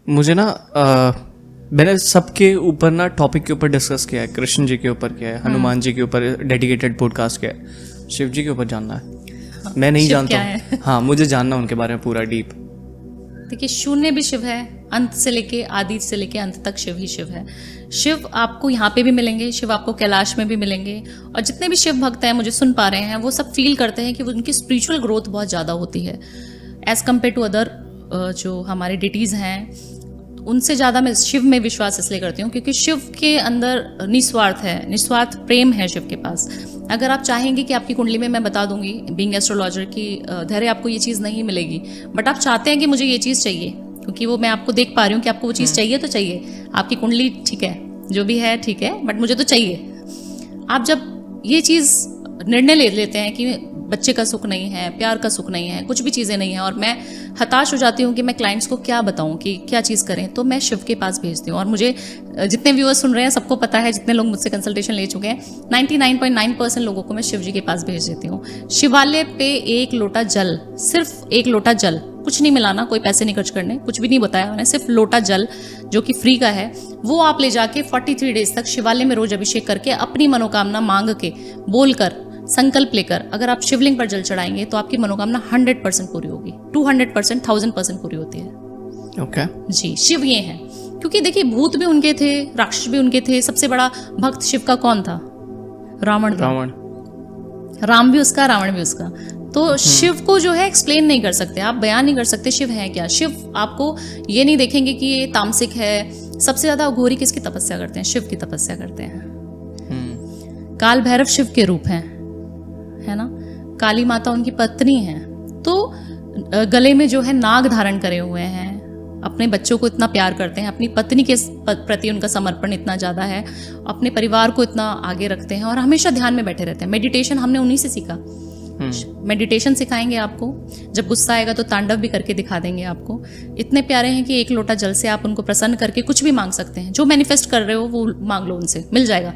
मुझे ना मैंने सबके ऊपर ना टॉपिक के ऊपर डिस्कस किया है, कृष्ण जी के ऊपर किया है, हनुमान जी के ऊपर डेडिकेटेड पॉडकास्ट किया है, शिव जी के ऊपर जानना है। मैं नहीं जानता हूँ। हाँ, मुझे जानना उनके बारे में पूरा डीप। देखिए, शून्य भी शिव है, अंत से लेके आदि से लेके अंत तक शिव ही शिव है। शिव आपको यहाँ पे भी मिलेंगे, शिव आपको कैलाश में भी मिलेंगे, और जितने भी शिव भक्त हैं मुझे सुन पा रहे हैं वो सब फील करते हैं कि उनकी स्पिरिचुअल ग्रोथ बहुत ज़्यादा होती है एज कम्पेयर टू अदर जो हमारे डिटीज़ हैं। उनसे ज़्यादा मैं शिव में विश्वास इसलिए करती हूँ क्योंकि शिव के अंदर निस्वार्थ है, निस्वार्थ प्रेम है शिव के पास। अगर आप चाहेंगे कि आपकी कुंडली में, मैं बता दूंगी बीइंग एस्ट्रोलॉजर की, धैर्य आपको ये चीज़ नहीं मिलेगी, बट आप चाहते हैं कि मुझे ये चीज़ चाहिए, क्योंकि वो मैं आपको देख पा रही हूँ कि आपको वो चीज़ चाहिए, तो चाहिए। आपकी कुंडली ठीक है, जो भी है ठीक है, बट मुझे तो चाहिए। आप जब ये चीज़ निर्णय ले लेते हैं कि बच्चे का सुख नहीं है, प्यार का सुख नहीं है, कुछ भी चीज़ें नहीं है, और मैं हताश हो जाती हूँ कि मैं क्लाइंट्स को क्या बताऊँ कि क्या चीज़ करें, तो मैं शिव के पास भेजती हूँ। और मुझे जितने व्यूअर्स सुन रहे हैं सबको पता है, जितने लोग मुझसे कंसल्टेशन ले चुके हैं, 99.9% लोगों को मैं शिव जी के पास भेज देती हूँ। शिवालय पे एक लोटा जल, सिर्फ एक लोटा जल, कुछ नहीं मिलाना, कोई पैसे नहीं खर्च करने, कुछ भी नहीं बताया उन्हें, सिर्फ लोटा जल जो कि फ्री का है, वो आप ले जाके 43 डेज तक शिवालय में रोज अभिषेक करके अपनी मनोकामना मांग के, बोलकर, संकल्प लेकर अगर आप शिवलिंग पर जल चढ़ाएंगे तो आपकी मनोकामना 100% पूरी होगी। 200%, 1000% पूरी होती है। ओके जी, शिव ये हैं। क्योंकि देखिए, भूत भी उनके थे, राक्षस भी उनके थे। सबसे बड़ा भक्त शिव का कौन था? रावण था। राम भी उसका, रावण भी उसका। तो शिव को जो है एक्सप्लेन नहीं कर सकते, आप बयान नहीं कर सकते शिव है क्या। शिव आपको ये नहीं देखेंगे कि ये तामसिक है। सबसे ज्यादा अघोरी किसकी तपस्या करते हैं? शिव की तपस्या करते हैं। काल भैरव शिव के रूप हैं, है ना। काली माता उनकी पत्नी है। तो गले में जो है नाग धारण करे हुए हैं, अपने बच्चों को इतना प्यार करते हैं, अपनी पत्नी के प्रति उनका समर्पण इतना ज़्यादा है, अपने परिवार को इतना आगे रखते हैं और हमेशा ध्यान में बैठे रहते हैं। मेडिटेशन हमने उन्हीं से सीखा। मेडिटेशन सिखाएंगे आपको, जब गुस्सा आएगा तो तांडव भी करके दिखा देंगे आपको। इतने प्यारे हैं कि एक लोटा जल से आप उनको प्रसन्न करके कुछ भी मांग सकते हैं। जो मैनिफेस्ट कर रहे हो वो मांग लो, उनसे मिल जाएगा।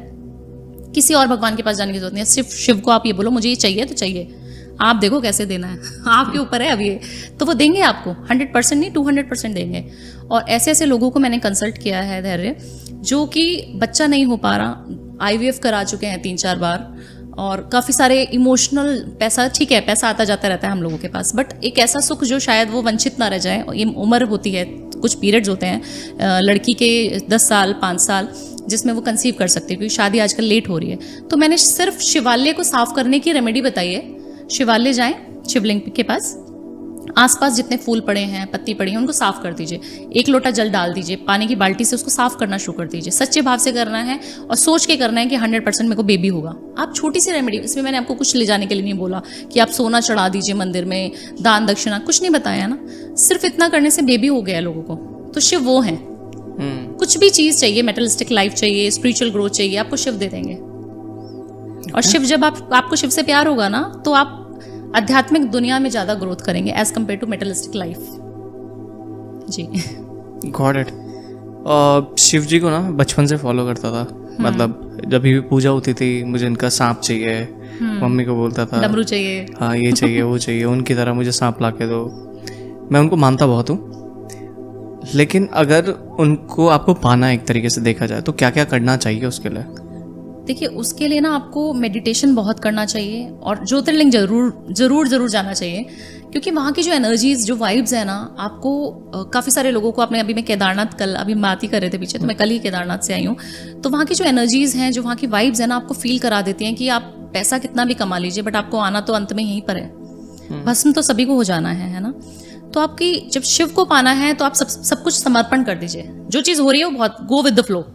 किसी और भगवान के पास जाने की जरूरत नहीं है। सिर्फ शिव को आप ये बोलो मुझे ये चाहिए तो चाहिए, आप देखो कैसे देना है, आपके ऊपर है अब ये, तो वो देंगे आपको। 100% नहीं, 200% देंगे। और ऐसे ऐसे लोगों को मैंने कंसल्ट किया है, धैर्य, जो कि बच्चा नहीं हो पा रहा, IVF करा चुके हैं 3-4 बार, और काफ़ी सारे इमोशनल, पैसा ठीक है, पैसा आता जाता रहता है हम लोगों के पास, बट एक ऐसा सुख जो शायद वो वंचित ना रह जाए। ये उम्र होती है, कुछ पीरियड्स होते हैं लड़की के 10 साल 5 साल, जिसमें वो कंसीव कर सकती है, क्योंकि शादी आजकल लेट हो रही है। तो मैंने सिर्फ शिवालय को साफ करने की रेमेडी बताई है। शिवालय जाएं, शिवलिंग के पास, आसपास जितने फूल पड़े हैं, पत्ती पड़ी हैं, उनको साफ कर दीजिए। एक लोटा जल डाल दीजिए, पानी की बाल्टी से उसको साफ करना शुरू कर दीजिए। सच्चे भाव से करना है और सोच के करना है कि 100% मेरे को बेबी होगा। आप छोटी सी रेमेडी, इसमें मैंने आपको कुछ ले जाने के लिए नहीं बोला कि आप सोना चढ़ा दीजिए मंदिर में, दान दक्षिणा कुछ नहीं बताया ना। सिर्फ इतना करने से बेबी हो गया लोगों को। तो शिव वो हैं। कुछ भी चीज चाहिए, मेटलिस्टिक लाइफ चाहिए, स्पिरिचुअल ग्रोथ चाहिए, आपको शिव दे देंगे। और शिव, जब आपको शिव से प्यार होगा ना, तो आप आध्यात्मिक दुनिया में ज्यादा ग्रोथ करेंगे as compared to materialistic life. जी, गॉट इट। शिव जी को ना बचपन से फॉलो करता था। मतलब जब भी पूजा होती थी, मुझे इनका सांप चाहिए, मम्मी को बोलता था डमरू चाहिए, हाँ ये चाहिए वो चाहिए, उनकी तरह मुझे सांप ला के दो। मैं उनको मानता बहुत हूँ, लेकिन अगर उनको आपको पाना है एक तरीके से देखा जाए, तो क्या क्या करना चाहिए उसके लिए? देखिए, उसके लिए ना आपको मेडिटेशन बहुत करना चाहिए और ज्योतिर्लिंग जरूर जाना चाहिए, क्योंकि वहाँ की जो एनर्जीज, जो वाइब्स है ना, आपको काफ़ी सारे लोगों को, आपने अभी मैं केदारनाथ, कल अभी बात ही कर रहे थे पीछे, तो मैं कल ही केदारनाथ से आई हूँ, तो वहाँ की जो एनर्जीज हैं, जो वहाँ की वाइब्स है ना, आपको फील करा देती हैं कि आप पैसा कितना भी कमा लीजिए, बट आपको आना तो अंत में यहीं पर है। भस्म तो सभी को हो जाना है ना। तो आपकी जब शिव को पाना है तो आप सब कुछ समर्पण कर दीजिए। जो चीज़ हो रही है वो बहुत गो विद द फ्लो,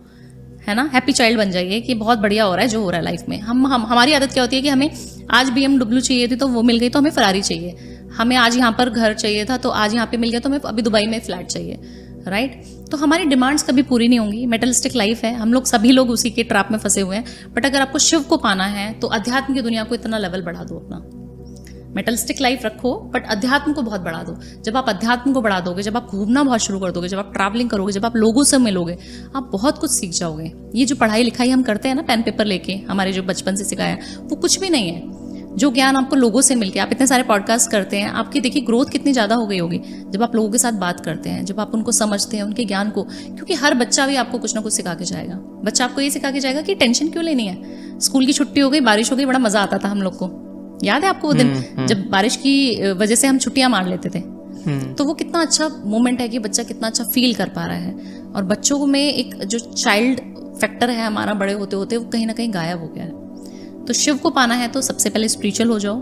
है ना। हैप्पी चाइल्ड बन जाइए कि बहुत बढ़िया हो रहा है जो हो रहा है लाइफ में। हमारी आदत क्या होती है कि हमें आज BMW चाहिए थी तो वो मिल गई, तो हमें फरारी चाहिए। हमें आज यहाँ पर घर चाहिए था तो आज यहाँ पे मिल गया, तो हमें अभी दुबई में फ्लैट चाहिए, राइट। तो हमारी डिमांड्स कभी पूरी नहीं होंगी। मेटलिस्टिक लाइफ है, हम लोग सभी लोग उसी के ट्रैप में फंसे हुए हैं। बट अगर आपको शिव को पाना है तो अध्यात्म की दुनिया को इतना लेवल बढ़ा दो अपना। मेटलिस्टिक लाइफ रखो बट अध्यात्म को बहुत बढ़ा दो। जब आप अध्यात्म को बढ़ा दोगे, जब आप घूमना बहुत शुरू कर दोगे, जब आप ट्रैवलिंग करोगे, जब आप लोगों से मिलोगे, आप बहुत कुछ सीख जाओगे। ये जो पढ़ाई लिखाई हम करते हैं ना पेन पेपर लेके, हमारे जो बचपन से सिखाया, वो कुछ भी नहीं है। जो ज्ञान आपको लोगों से मिलके, आप इतने सारे पॉडकास्ट करते हैं, आपकी देखिए ग्रोथ कितनी ज़्यादा हो गई होगी जब आप लोगों के साथ बात करते हैं, जब आप उनको समझते हैं, उनके ज्ञान को। क्योंकि हर बच्चा भी आपको कुछ ना कुछ सिखा के जाएगा। बच्चा आपको ये सिखा के जाएगा कि टेंशन क्यों लेनी है। स्कूल की छुट्टी हो गई, बारिश हो गई, बड़ा मजा आता था हम लोग को। याद है आपको वो दिन जब बारिश की वजह से हम छुट्टियां मार लेते थे? तो वो कितना अच्छा मोमेंट है कि बच्चा कितना अच्छा फील कर पा रहा है। और बच्चों में एक जो चाइल्ड फैक्टर है हमारा बड़े होते होते वो कहीं ना कहीं गायब हो गया है। तो शिव को पाना है तो सबसे पहले स्पिरिचुअल हो जाओ।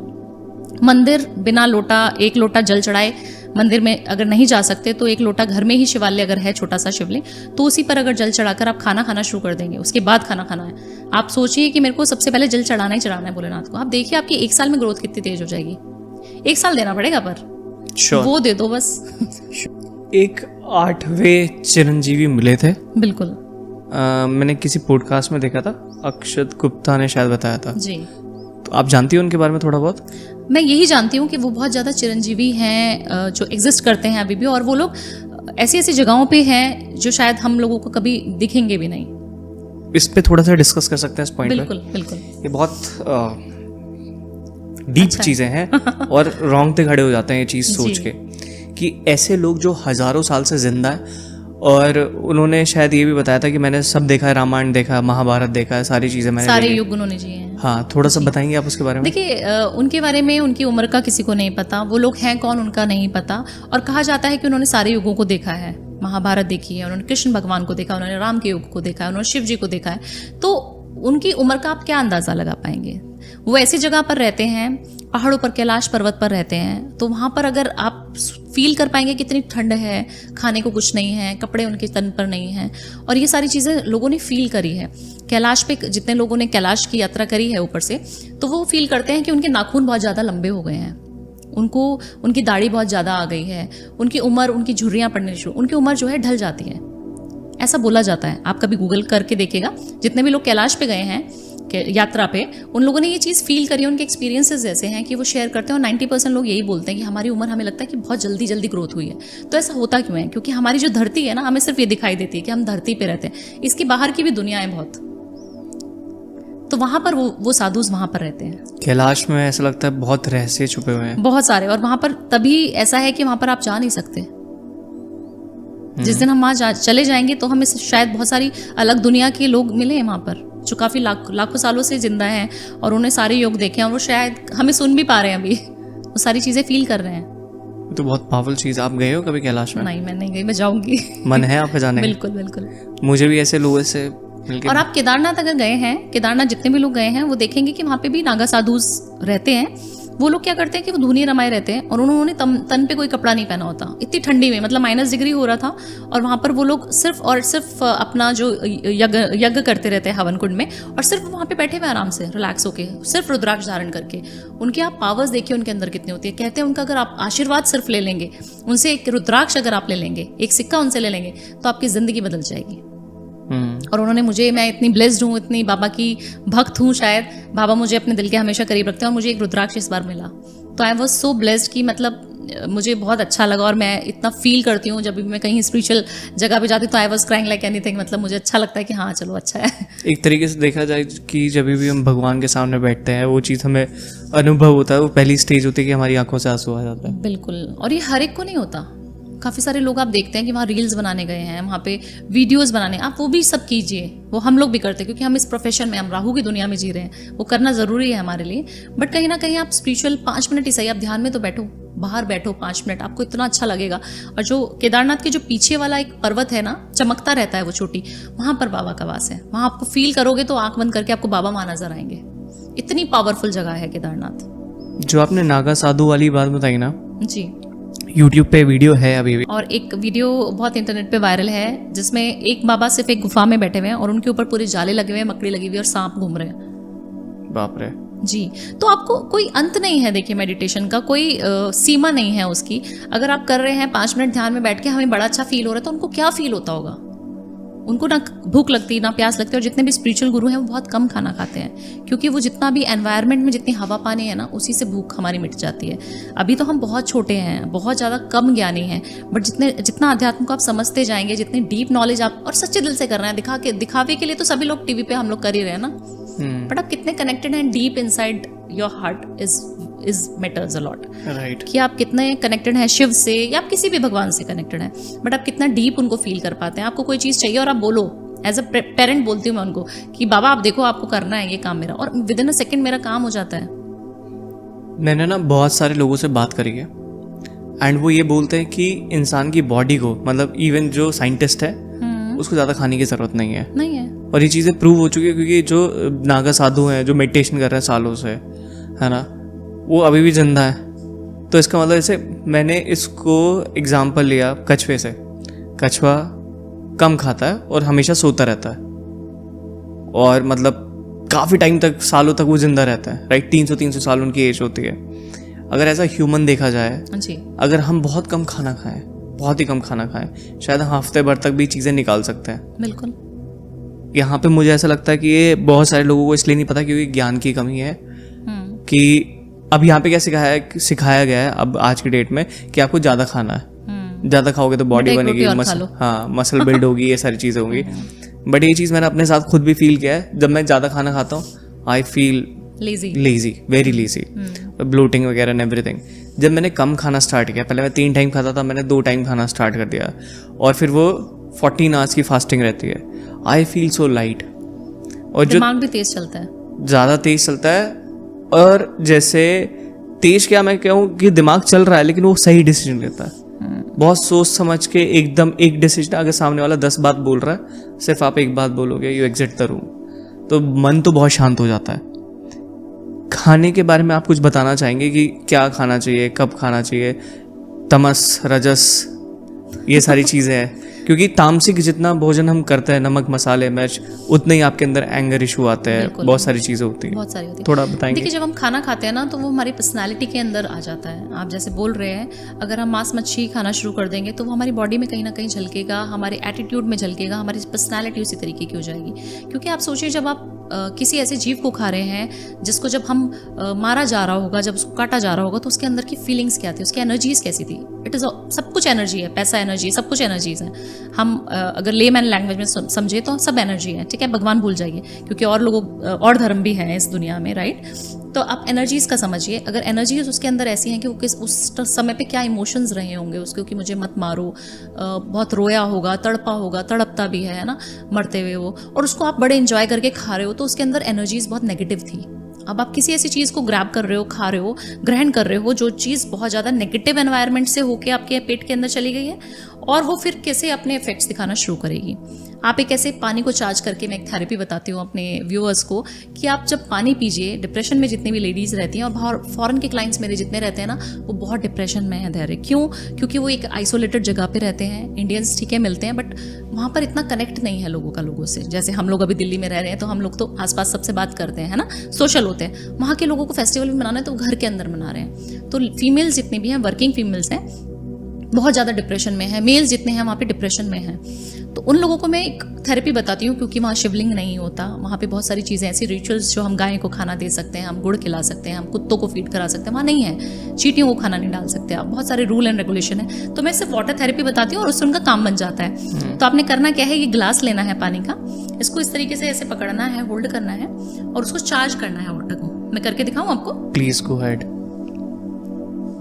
मंदिर बिना लोटा, एक लोटा जल चढ़ाए मंदिर में अगर नहीं जा सकते तो एक लोटा घर में ही शिवालय अगर है, छोटा सा शिवलिंग, तो उसी पर अगर जल चढ़ाकर आप खाना खाना शुरू कर देंगे, उसके बाद खाना खाना है। आप सोचिए कि मेरे को सबसे पहले जल चढ़ाना ही चढ़ाना है भोलेनाथ को। आप देखिए आपकी 1 साल में ग्रोथ कितनी तेज हो जाएगी। 1 साल देना पड़ेगा पर वो दे दो बस। एक 8वें चिरंजीवी मिले थे। बिल्कुल। मैंने किसी पॉडकास्ट में देखा था, अक्षत गुप्ता ने शायद बताया था जी। तो आप जानती हो उनके बारे में थोड़ा बहुत? मैं यही जानती हूँ कि वो बहुत ज़्यादा चिरंजीवी हैं जो एग्जिस्ट करते हैं अभी भी, और वो लोग ऐसी ऐसी जगहों पे हैं जो शायद हम लोगों को कभी दिखेंगे भी नहीं। इस पे थोड़ा सा डिस्कस कर सकते हैं इस पॉइंट पे? बिल्कुल बिल्कुल। ये बहुत डीप अच्छा चीज़ें हैं और रोंगटे खड़े हो जाते हैं ये चीज़ सोच के कि ऐसे लोग जो हज़ारों साल से जिंदा है। और उन्होंने शायद ये भी बताया था कि मैंने सब देखा है, रामायण देखा है, महाभारत देखा है, सारी चीज़ें मैंने सारे युग उन्होंने जिए हैं। हाँ, थोड़ा सा बताएंगे आप उसके बारे में? देखिए उनके बारे में उनकी उम्र का किसी को नहीं पता, वो लोग हैं कौन उनका नहीं पता। और कहा जाता है कि उन्होंने सारे युगों को देखा है। महाभारत देखी है उन्होंने, कृष्ण भगवान को देखा, उन्होंने राम के युग को देखा है, उन्होंने शिव जी को देखा है। तो उनकी उम्र का आप क्या अंदाज़ा लगा पाएंगे? वो ऐसी जगह पर रहते हैं, पहाड़ों पर, कैलाश पर्वत पर रहते हैं, तो वहाँ पर अगर आप फील कर पाएंगे कितनी ठंड है, खाने को कुछ नहीं है, कपड़े उनके तन पर नहीं हैं, और ये सारी चीज़ें लोगों ने फील करी है। कैलाश पे जितने लोगों ने कैलाश की यात्रा करी है ऊपर से, तो वो फील करते हैं कि उनके नाखून बहुत ज़्यादा लंबे हो गए हैं, उनको उनकी दाढ़ी बहुत ज़्यादा आ गई है, उनकी उम्र, उनकी झुर्रियाँ पड़ने शुरू, उनकी उम्र जो है ढल जाती है, ऐसा बोला जाता है। आप कभी गूगल करके देखिएगा, जितने भी लोग कैलाश पे गए हैं यात्रा पे, उन लोगों ने ये चीज़ फील करी है। उनके एक्सपीरियंसेस ऐसे हैं कि वो शेयर करते हैं, और 90% लोग यही बोलते हैं कि हमारी उम्र, हमें लगता है कि बहुत जल्दी जल्दी ग्रोथ हुई है। तो ऐसा होता क्यों है? क्योंकि हमारी जो धरती है ना, हमें सिर्फ ये दिखाई देती है कि हम धरती पे रहते हैं, इसकी बाहर की भी दुनिया है बहुत। तो वहाँ पर वो साधुज वहाँ पर रहते हैं। कैलाश में ऐसा लगता है बहुत रहस्य छुपे हुए हैं, बहुत सारे। और वहाँ पर तभी ऐसा है कि वहाँ पर आप जा नहीं सकते। जिस दिन हम वहाँ चले जाएंगे तो हमें शायद बहुत सारी अलग दुनिया के लोग मिले हैं वहाँ पर, जो काफ़ी लाखों सालों से जिंदा हैं और उन्हें सारे योग देखे हैं, और वो शायद हमें सुन भी पा रहे हैं अभी, वो सारी चीज़ें फील कर रहे हैं। तो बहुत पावरफुल चीज़। आप गए हो कभी कैलाश में? नहीं, मैं नहीं गई, मैं जाऊंगी। मन है आपका जाने? बिल्कुल बिल्कुल। मुझे भी ऐसे लोगों से मिलके। और आप केदारनाथ अगर गए हैं, केदारनाथ जितने भी लोग गए हैं वो देखेंगे कि वहाँ पे भी नागा साधुज रहते हैं। वो लोग क्या करते हैं कि वो धुनी रमाए रहते हैं, और उन्होंने तन पे कोई कपड़ा नहीं पहना होता, इतनी ठंडी में, मतलब -डिग्री हो रहा था, और वहाँ पर वो लोग सिर्फ और सिर्फ अपना जो यज्ञ करते रहते हैं हवन कुंड में, और सिर्फ वहाँ पे बैठे हुए आराम से रिलैक्स होके, सिर्फ रुद्राक्ष धारण करके। उनकी आप पावर्स देखिए उनके अंदर कितनी होती है। कहते हैं उनका अगर आप आशीर्वाद सिर्फ ले लेंगे, उनसे एक रुद्राक्ष अगर आप ले लेंगे, एक सिक्का उनसे ले लेंगे, तो आपकी जिंदगी बदल जाएगी। और उन्होंने मुझे, मैं इतनी ब्लेस्ड हूँ, इतनी बाबा की भक्त हूँ, शायद बाबा मुझे अपने दिल के हमेशा करीब रखते हैं, और मुझे एक रुद्राक्ष इस बार मिला। तो आई वॉज सो ब्लेस्ड कि मतलब मुझे बहुत अच्छा लगा, और मैं इतना फील करती हूँ जब भी मैं कहीं स्पिरिचुअल जगह पे जाती हूँ तो I was crying like anything. मतलब मुझे अच्छा लगता है कि हाँ चलो अच्छा है। एक तरीके से देखा जाए कि जब भी हम भगवान के सामने बैठते हैं, वो चीज़ हमें अनुभव होता है, वो पहली स्टेज होती है कि हमारी आंखों से आंसू आ जाता है। बिल्कुल। और ये हर एक को नहीं होता। काफ़ी सारे लोग आप देखते हैं कि वहाँ रील्स बनाने गए हैं, वहाँ पे वीडियोस बनाने, आप वो भी सब कीजिए, वो हम लोग भी करते हैं क्योंकि हम इस प्रोफेशन में, हम राहु की दुनिया में जी रहे हैं, वो करना ज़रूरी है हमारे लिए। बट कहीं ना कहीं आप स्पिरिचुअल 5 मिनट ही सही, आप ध्यान में तो बैठो, बाहर बैठो 5 मिनट, आपको इतना अच्छा लगेगा। और जो केदारनाथ के जो पीछे वाला एक पर्वत है ना, चमकता रहता है वो चोटी, वहाँ पर बाबा का वास है। वहाँ आपको फील करोगे तो आंख बंद करके आपको बाबा वहाँ नजर आएंगे। इतनी पावरफुल जगह है केदारनाथ। जो आपने नागा साधु वाली बात बताई ना जी, यूट्यूब पे वीडियो है अभी भी, और एक वीडियो बहुत इंटरनेट पे वायरल है जिसमें एक बाबा सिर्फ एक गुफा में बैठे हुए हैं और उनके ऊपर पूरे जाले लगे हुए हैं, मकड़ी लगी हुई है और सांप घूम रहे हैं। बाप रे। जी, तो आपको कोई अंत नहीं है, देखिए मेडिटेशन का कोई सीमा नहीं है उसकी। अगर आप कर रहे हैं 5 मिनट ध्यान में बैठ के, हमें बड़ा अच्छा फील हो रहा है, तो उनको क्या फील होता होगा? उनको ना भूख लगती ना प्यास लगती। और जितने भी स्पिरिचुअल गुरु हैं वो बहुत कम खाना खाते हैं, क्योंकि वो जितना भी एनवायरनमेंट में जितनी हवा पानी है ना, उसी से भूख हमारी मिट जाती है। अभी तो हम बहुत छोटे हैं, बहुत ज़्यादा कम ज्ञानी हैं, बट जितना अध्यात्म को आप समझते जाएंगे, जितनी डीप नॉलेज आप और सच्चे दिल से कर रहे हैं, दिखावे के लिए तो सभी लोग टीवी पे हम लोग कर ही रहे हैं ना, बट आप कितने कनेक्टेड हैं deep inside your heart is matters a lot, right. कि आप कितने कनेक्टेड हैं शिव से या आप किसी भी भगवान से कनेक्टेड हैं, बट आप कितना डीप उनको फील कर पाते हैं। आपको कोई चीज़ चाहिए और आप बोलो, एज अ पेरेंट बोलती हूँ मैं उनको कि बाबा आप देखो आपको करना है ये काम मेरा, और विद इन अ सेकेंड मेरा काम हो जाता है। मैंने ना बहुत सारे लोगों से बात करी है एंड वो ये बोलते हैं कि इंसान की बॉडी को, मतलब इवन जो साइंटिस्ट है उसको ज़्यादा खाने की ज़रूरत नहीं है। नहीं है। और ये चीज़ें प्रूव हो चुकी है, क्योंकि जो नागा साधु हैं जो मेडिटेशन कर रहे हैं सालों से, है ना, वो अभी भी जिंदा है। तो इसका मतलब जैसे मैंने इसको एग्जाम्पल लिया कछुए से। कछुआ कम खाता है और हमेशा सोता रहता है, और मतलब काफ़ी टाइम तक, सालों तक वो जिंदा रहता है, राइट। 300 साल उनकी एज होती है। अगर ऐसा ह्यूमन देखा जाए जी, अगर हम बहुत कम खाना खाएं, बहुत ही कम खाना खाएं, शायद हम हफ्ते भर तक भी चीज़ें निकाल सकते हैं। बिल्कुल। यहाँ पे मुझे ऐसा लगता है कि ये बहुत सारे लोगों को इसलिए नहीं पता क्योंकि ज्ञान की कमी है, कि अब यहाँ पे क्या सिखाया गया है अब आज की डेट में कि आपको ज़्यादा खाना है, ज़्यादा खाओगे तो बॉडी बनेगी, मसल बिल्ड होगी, ये सारी चीज़ें होंगी। बट ये चीज़ मैंने अपने साथ खुद भी फील किया है। जब मैं ज़्यादा खाना खाता हूँ I feel lazy, very lazy, bloating वगैरह एंड एवरीथिंग। जब मैंने कम खाना स्टार्ट किया, पहले मैं 3 टाइम खाता था, मैंने 2 टाइम खाना स्टार्ट कर दिया, और फिर वो 14 आवर्स की फास्टिंग रहती है। आई फील सो लाइट, और जो दिमाग भी तेज चलता है, ज़्यादा तेज चलता है। और जैसे तेज क्या मैं कहूँ कि दिमाग चल रहा है लेकिन वो सही डिसीजन लेता है, बहुत सोच समझ के एकदम एक डिसीजन। अगर सामने वाला 10 बात बोल रहा है, सिर्फ आप एक बात बोलोगे, यू एग्जिट द रूम, तो मन तो बहुत शांत हो जाता है। खाने के बारे में आप कुछ बताना चाहेंगे कि क्या खाना चाहिए, कब खाना चाहिए? तमस, रजस, ये सारी चीज़ें हैं, क्योंकि तामसिक जितना भोजन हम करते हैं, नमक मसाले मिर्च, उतने ही आपके अंदर एंगर इशू आते हैं, बहुत सारी चीज़ें होती हैं, बहुत सारी होती है। थोड़ा बताएंगे। देखिए जब हम खाना खाते हैं ना तो वो हमारी पर्सनालिटी के अंदर आ जाता है। आप जैसे बोल रहे हैं, अगर हम मांस मच्छी खाना शुरू कर देंगे तो वो हमारी बॉडी में कहीं ना कहीं झलकेगा, हमारे एटीट्यूड में झलकेगा, हमारी पर्सनैलिटी उसी तरीके की हो जाएगी। क्योंकि आप सोचिए जब आप किसी ऐसे जीव को खा रहे हैं जिसको जब हम मारा जा रहा होगा, जब उसको काटा जा रहा होगा, तो उसके अंदर की फीलिंग्स क्या थी, उसकी एनर्जीज कैसी थी। इट इज़ सब कुछ एनर्जी है, पैसा एनर्जी, सब कुछ एनर्जीज है। हम अगर लेमैन लैंग्वेज में समझे तो सब एनर्जी है, ठीक है। भगवान भूल जाइए, क्योंकि और लोगों और धर्म भी हैं इस दुनिया में, राइट। तो आप एनर्जीज का समझिए, अगर एनर्जीज उसके अंदर ऐसी हैं कि वो उस समय पे क्या इमोशंस रहे होंगे उसके, कि मुझे मत मारो, बहुत रोया होगा, तड़पा होगा, तड़पता भी है ना मरते हुए वो, और उसको आप बड़े इंजॉय करके खा रहे हो, तो उसके अंदर एनर्जीज बहुत नेगेटिव थी। अब आप किसी ऐसी चीज़ को ग्रैब कर रहे हो, खा रहे हो, ग्रहण कर रहे हो, जो चीज़ बहुत ज़्यादा नेगेटिव एनवायरनमेंट से होके आपके पेट के अंदर चली गई है, और वो फिर कैसे अपने इफेक्ट्स दिखाना शुरू करेगी। आप एक ऐसे पानी को चार्ज करके, मैं एक थेरेपी बताती हूँ अपने व्यूअर्स को, कि आप जब पानी पीजिए, डिप्रेशन में जितनी भी लेडीज़ रहती हैं, और बाहर फॉरेन के क्लाइंट्स मेरे जितने रहते हैं ना, वो बहुत डिप्रेशन में है धैर्य। क्यों? क्योंकि वो एक आइसोलेटेड जगह पे रहते हैं। इंडियंस ठीक है मिलते हैं, बट वहाँ पर इतना कनेक्ट नहीं है लोगों का लोगों से। जैसे हम लोग अभी दिल्ली में रह रहे हैं तो हम लोग तो आसपास सबसे बात करते हैं, है ना, सोशल होते हैं। वहाँ के लोगों को फेस्टिवल भी मनाना है तो घर के अंदर मना रहे हैं। तो फीमेल्स जितनी भी हैं, वर्किंग फीमेल्स हैं, बहुत ज़्यादा डिप्रेशन में है। मेल्स जितने हैं वहाँ पे डिप्रेशन में हैं। तो उन लोगों को मैं एक थेरेपी बताती हूँ, क्योंकि वहाँ शिवलिंग नहीं होता, वहाँ पे बहुत सारी चीज़ें ऐसी रिचुअल्स, जो हम गाय को खाना दे सकते हैं, हम गुड़ खिला सकते हैं, हम कुत्तों को फीड करा सकते हैं, वहाँ नहीं है। चींटियों को खाना नहीं डाल सकते आप, बहुत सारे रूल एंड रेगुलेशन है। तो मैं सिर्फ वाटर थेरेपी बताती हूँ और उससे उनका काम बन जाता है। तो आपने करना क्या है, ये ग्लास लेना है पानी का, इसको इस तरीके से ऐसे पकड़ना है, होल्ड करना है, और उसको चार्ज करना है वाटर को। मैं करके दिखाऊँ आपको? Please go ahead.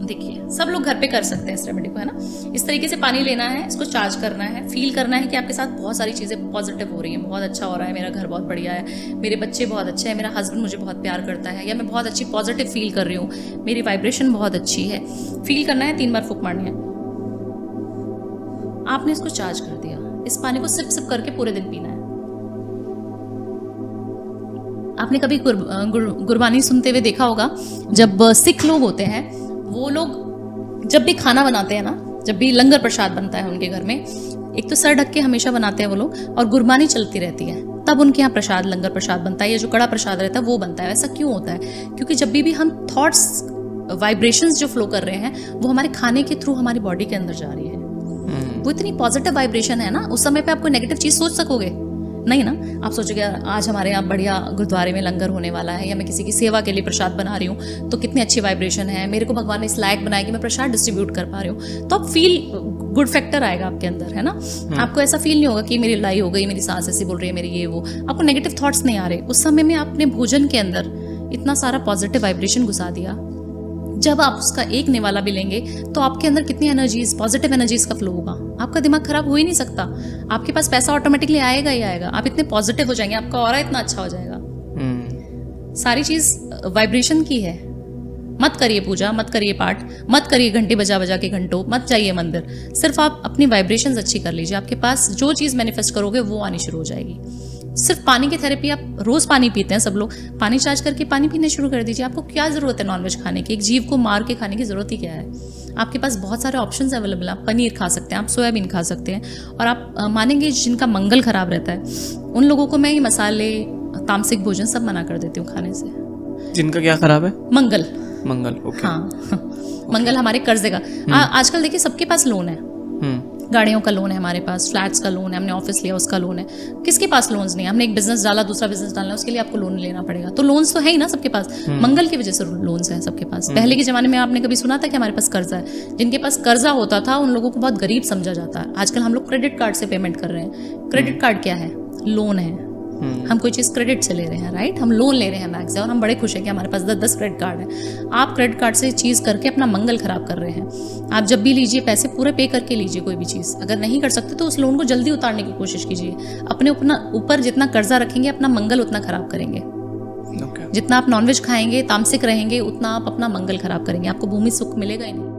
देखिए सब लोग घर पे कर सकते हैं इस रेमेडी को, है ना। इस तरीके से पानी लेना है, इसको चार्ज करना है, फील करना है कि आपके साथ बहुत सारी चीज़ें पॉजिटिव हो रही हैं, बहुत अच्छा हो रहा है, मेरा घर बहुत बढ़िया है, मेरे बच्चे बहुत अच्छे हैं, मेरा हस्बैंड मुझे बहुत प्यार करता है, या मैं बहुत अच्छी पॉजिटिव फील कर रही हूँ, मेरी वाइब्रेशन बहुत अच्छी है। फील करना है, 3 बार फूंक मारनी है। आपने इसको चार्ज कर दिया, इस पानी को सिप सिप करके पूरे दिन पीना है। आपने कभी गुरबानी सुनते हुए देखा होगा, जब सिख लोग होते हैं, वो लोग जब भी खाना बनाते हैं ना, जब भी लंगर प्रसाद बनता है उनके घर में, एक तो सर ढक के हमेशा बनाते हैं वो लोग, और गुरबानी चलती रहती है, तब उनके यहाँ प्रसाद, लंगर प्रसाद बनता है, या जो कड़ा प्रसाद रहता है वो बनता है। ऐसा क्यों होता है? क्योंकि जब भी हम थॉट्स, वाइब्रेशंस जो फ्लो कर रहे हैं, वो हमारे खाने के थ्रू हमारी बॉडी के अंदर जा रही है। वो इतनी पॉजिटिव वाइब्रेशन है ना, उस समय पे आप कोई नेगेटिव चीज़ सोच सकोगे नहीं ना। आप सोचोगे आज हमारे यहाँ बढ़िया गुरुद्वारे में लंगर होने वाला है, या मैं किसी की सेवा के लिए प्रसाद बना रही हूँ, तो कितनी अच्छी वाइब्रेशन है, मेरे को भगवान ने इस लायक बनाया कि मैं प्रसाद डिस्ट्रीब्यूट कर पा रही हूँ, तो आप फील गुड फैक्टर आएगा आपके अंदर, है ना। आपको ऐसा फील नहीं होगा कि मेरी लड़ाई हो गई, मेरी सांस ऐसी बोल रही है, मेरी ये वो, आपको नेगेटिव थॉट्स नहीं आ रहे। उस समय में अपने भोजन के अंदर इतना सारा पॉजिटिव वाइब्रेशन घुसा दिया। जब आप उसका एक निवाला भी लेंगे तो आपके अंदर कितनी एनर्जीज, पॉजिटिव एनर्जीज का फ्लो होगा। आपका दिमाग खराब हो ही नहीं सकता, आपके पास पैसा ऑटोमेटिकली आएगा ही आएगा। आप इतने पॉजिटिव हो जाएंगे, आपका ऑरा इतना अच्छा हो जाएगा। सारी चीज वाइब्रेशन की है। मत करिए पूजा, मत करिए पाठ, मत करिए घंटी बजा बजा के घंटों, मत जाइए मंदिर। सिर्फ आप अपनी वाइब्रेशंस अच्छी कर लीजिए, आपके पास जो चीज़ मैनिफेस्ट करोगे वो आनी शुरू हो जाएगी। सिर्फ पानी की थेरेपी, आप रोज पानी पीते हैं सब लोग, पानी चार्ज करके पानी पीने शुरू कर दीजिए। आपको क्या जरूरत है नॉनवेज खाने की? एक जीव को मार के खाने की जरूरत ही क्या है? आपके पास बहुत सारे ऑप्शंस अवेलेबल हैं। आप पनीर खा सकते हैं, आप सोयाबीन खा सकते हैं। और आप मानेंगे जिनका मंगल खराब रहता है उन लोगों को मैं ये मसाले, तामसिक भोजन सब मना कर देती हूँ खाने से। जिनका क्या खराब है? मंगल। ओके। हाँ मंगल हमारे कर्जे का। आजकल देखिए सबके पास लोन है, गाड़ियों का लोन है हमारे पास, फ्लैट्स का लोन है, हमने ऑफिस लिया उसका लोन है। किसके पास लोन्स नहीं है? हमने एक बिजनेस डाला, दूसरा बिजनेस डालना है, उसके लिए आपको लोन लेना पड़ेगा। तो लोन्स तो है ही ना सबके पास। मंगल की वजह से लोन्स हैं सबके पास। पहले के जमाने में आपने कभी सुना था कि हमारे पास कर्जा है? जिनके पास कर्जा होता था उन लोगों को बहुत गरीब समझा जाता है। आजकल हम लोग क्रेडिट कार्ड से पेमेंट कर रहे हैं। क्रेडिट कार्ड क्या है? लोन है। हम कोई चीज़ क्रेडिट से ले रहे हैं, राइट? हम लोन ले रहे हैं बैंक से और हम बड़े खुश हैं कि हमारे पास 10 क्रेडिट कार्ड है। आप क्रेडिट कार्ड से चीज़ करके अपना मंगल खराब कर रहे हैं। आप जब भी लीजिए पैसे पूरे पे करके लीजिए कोई भी चीज़। अगर नहीं कर सकते तो उस लोन को जल्दी उतारने की कोशिश कीजिए। अपने ऊपर जितना कर्जा रखेंगे अपना मंगल उतना खराब करेंगे। जितना आप नॉनवेज खाएंगे, तामसिक रहेंगे, उतना आप अपना मंगल खराब करेंगे। आपको भूमि सुख मिलेगा ही नहीं।